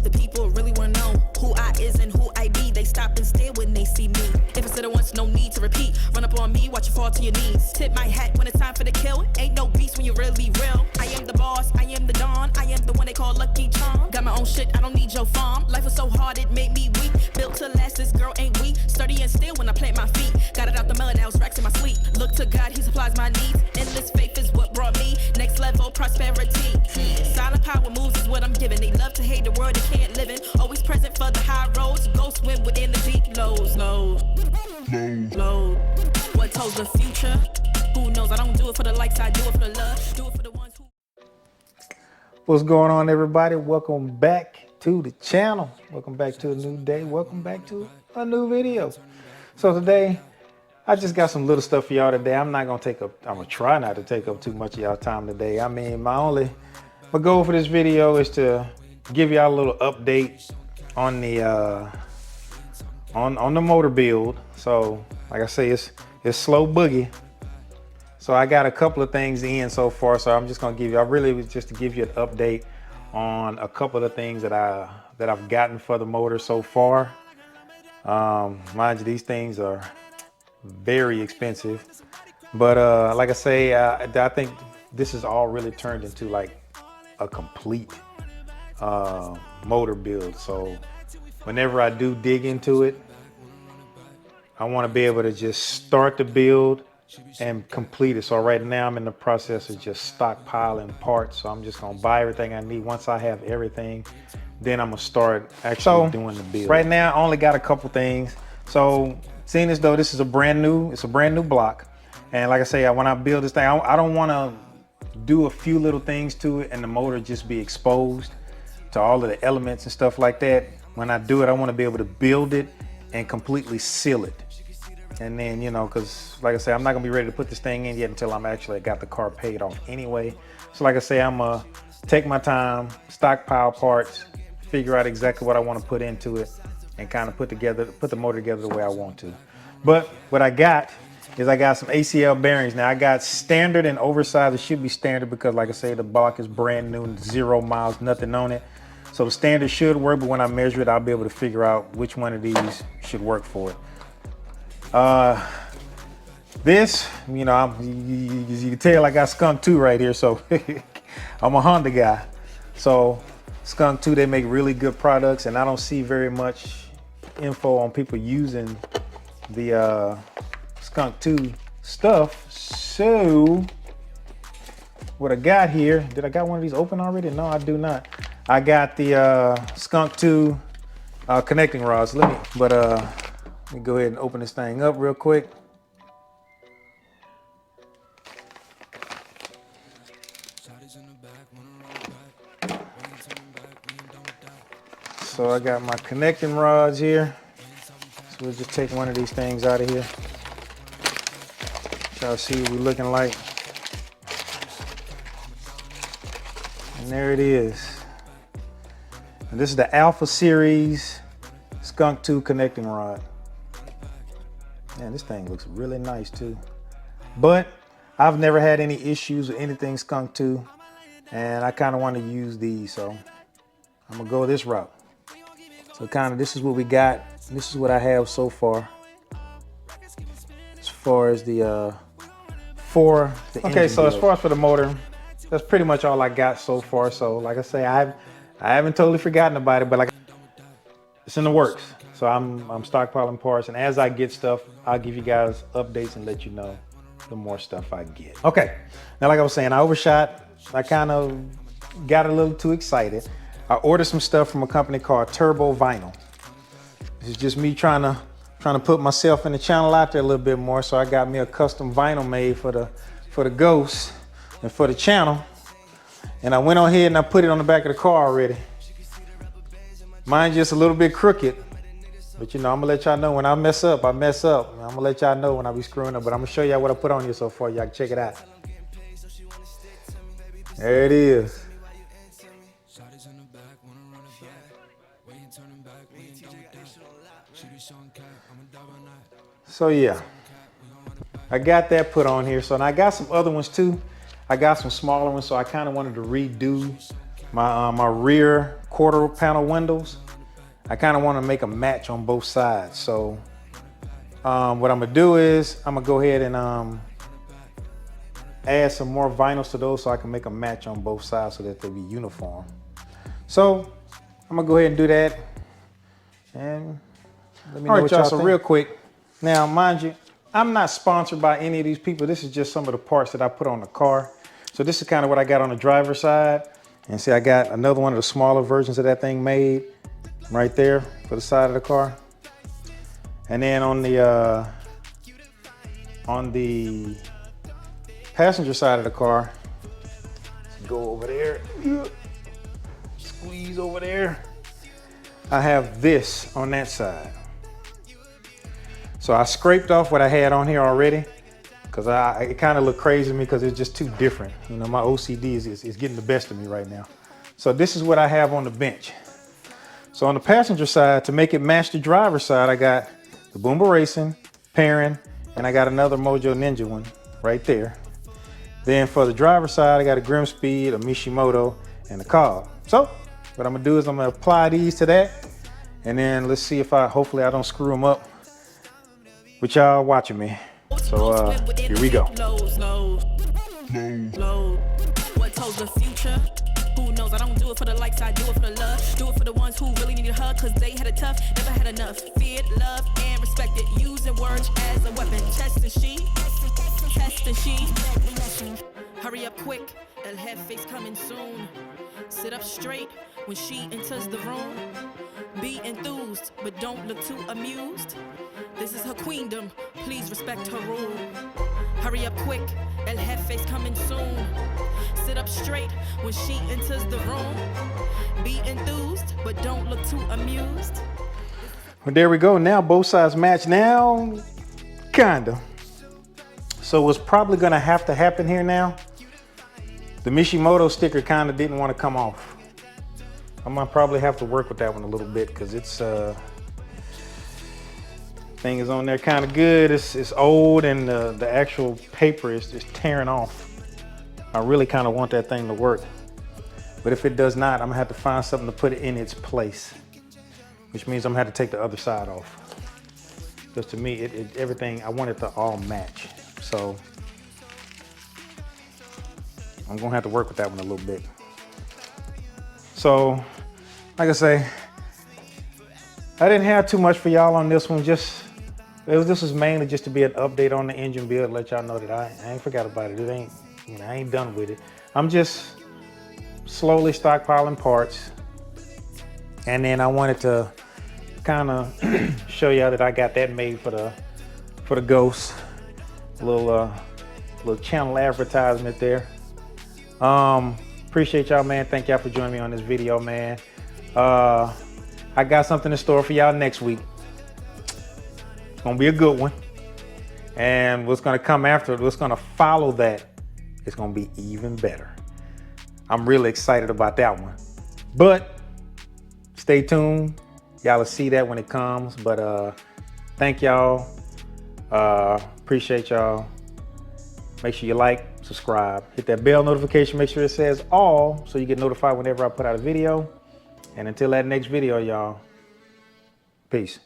The people really wanna know who I is and who I be. They stop and stare when they see me. If I said it once, no need to repeat. Run up on me, watch you fall to your knees. Tip my hat when it's time for the kill. Ain't no beast when you're really real. I am the boss, I am the dawn. I am the one they call Lucky Charm. Got my own shit, I don't need your farm. Life was so hard, it made me weak. Built to last, this girl ain't weak. Sturdy and still when I plant my feet. Got it out the mud, now it's racks in my sleep. Look to God, he supplies my needs. Endless faith is what brought me next level prosperity. Silent power moves is what I'm giving. They love to hate the world they can't live in. Always present for the high roads. Go swim within the deep lows. Low. What told the future? Who knows? I don't do it for the likes, I do it for the love. Do it for the ones who. What's going on, everybody? Welcome back to the channel. Welcome back to a new day. Welcome back to a new video. So today, I just got some little stuff for y'all today. I'm gonna try not to take up too much of y'all time today. I mean, my goal for this video is to give y'all a little update on the on the motor build. So like I say, it's slow boogie. So I got a couple of things in so far. So I'm just gonna give you, I really was just to give you an update on a couple of the things that I've gotten for the motor so far. Mind you, these things are very expensive, but like I say, I think this is all really turned into like a complete motor build. So whenever I do dig into it, I want to be able to just start the build and complete it. So right now I'm in the process of just stockpiling parts. So I'm just gonna buy everything I need. Once I have everything, then I'm gonna start actually doing the build. Right now I only got a couple things. So seeing as though this is a brand new block, and like I say, when I build this thing, I don't want to do a few little things to it and the motor just be exposed to all of the elements and stuff like that. When I do it, I want to be able to build it and completely seal it. And then, you know, because like I say, I'm not gonna be ready to put this thing in yet until I'm actually got the car paid off anyway. So like I say, I'm gonna take my time, stockpile parts, figure out exactly what I want to put into it, and kind of put the motor together the way I want to. But what I got is I got some ACL bearings. Now I got standard and oversized. It should be standard because like I say, the block is brand new, 0 miles, nothing on it. So the standard should work, but when I measure it, I'll be able to figure out which one of these should work for it. This, you know, you can tell I got Skunk 2 right here. So I'm a Honda guy. So Skunk 2, they make really good products, and I don't see very much info on people using the Skunk 2 stuff. So what I got here, did I got one of these open already? No, I do not. I got the Skunk 2 connecting rods. Let me go ahead and open this thing up real quick. So I got my connecting rods here. So we'll just take one of these things out of here. Try to see what we're looking like. And there it is. And this is the Alpha Series Skunk 2 connecting rod. Man, this thing looks really nice too. But I've never had any issues with anything Skunk 2, and I kind of want to use these, so I'm gonna go this route. So kind of this is what we got. This is what I have so far. As far as the okay, so as far as for the motor, that's pretty much all I got so far. So like I say, I haven't totally forgotten about it, but like it's in the works. So I'm stockpiling parts, and as I get stuff, I'll give you guys updates and let you know the more stuff I get. Okay, now like I was saying, I overshot. I kind of got a little too excited. I ordered some stuff from a company called Turbo Vinyl. This is just me trying to put myself in the channel out there a little bit more. So I got me a custom vinyl made for the Ghost and for the channel. And I went on ahead and I put it on the back of the car already. Mine's just a little bit crooked. But you know, I'm gonna let y'all know when I mess up, I mess up. I'm gonna let y'all know when I be screwing up, but I'm gonna show y'all what I put on here so far. Y'all can check it out. There it is. So yeah, I got that put on here. So and I got some other ones too. I got some smaller ones, so I kind of wanted to redo my my rear quarter panel windows. I kind of want to make a match on both sides. So what I'm gonna do is I'm gonna go ahead and add some more vinyls to those so I can make a match on both sides so that they be uniform. So I'm gonna go ahead and do that. And let me know what y'all think. So real quick, now mind you, I'm not sponsored by any of these people. This is just some of the parts that I put on the car. So this is kind of what I got on the driver's side. And see, I got another one of the smaller versions of that thing made right there for the side of the car. And then on the passenger side of the car, let's go over there, squeeze over there. I have this on that side. So I scraped off what I had on here already because it kind of looked crazy to me because it's just too different. You know, my OCD is getting the best of me right now. So this is what I have on the bench. So on the passenger side, to make it match the driver's side, I got the Boomba Racing, Perrin, and I got another MoJo Ninja one right there. Then for the driver's side, I got a Grimspeed, a Mishimoto, and a Cobb. So what I'm gonna do is I'm gonna apply these to that, and then let's see if hopefully I don't screw them up with y'all watching me. So here we go. What told the future? Who knows? I don't do it for the likes, I do it for the love. Do it for the ones who really need a hug, cause they had it tough, never had enough. Feared, loved, and respected. Using words as a weapon. Test and she. Hurry up quick, El Jefe's coming soon. Sit up straight when she enters the room. Be enthused, but don't look too amused. This is her queendom, please respect her rule. Hurry up quick, El Jefe's coming soon. Sit up straight when she enters the room. Be enthused, but don't look too amused. Well, there we go. Now both sides match now, kinda. So what's probably gonna have to happen here now, the Mishimoto sticker kinda didn't want to come off. I'm gonna probably have to work with that one a little bit because it's thing is on there kind of good. It's old and the actual paper is just tearing off. I really kind of want that thing to work, but if it does not, I'm gonna have to find something to put it in its place, which means I'm gonna have to take the other side off. Because to me, everything, I want it to all match. So I'm gonna have to work with that one a little bit. So, like I say, I didn't have too much for y'all on this one. This was mainly just to be an update on the engine build, let y'all know that I ain't forgot about it. It ain't, you know, I ain't done with it. I'm just slowly stockpiling parts. And then I wanted to kind of show y'all that I got that made for the Ghost. A little channel advertisement there. Appreciate y'all, man. Thank y'all for joining me on this video, man. I got something in store for y'all next week. It's gonna be a good one. And what's gonna come after it, what's gonna follow that, it's gonna be even better. I'm really excited about that one. But stay tuned. Y'all will see that when it comes. But thank y'all. Appreciate y'all. Make sure you like, subscribe, hit that bell notification, make sure it says all so you get notified whenever I put out a video. And until that next video, y'all, peace.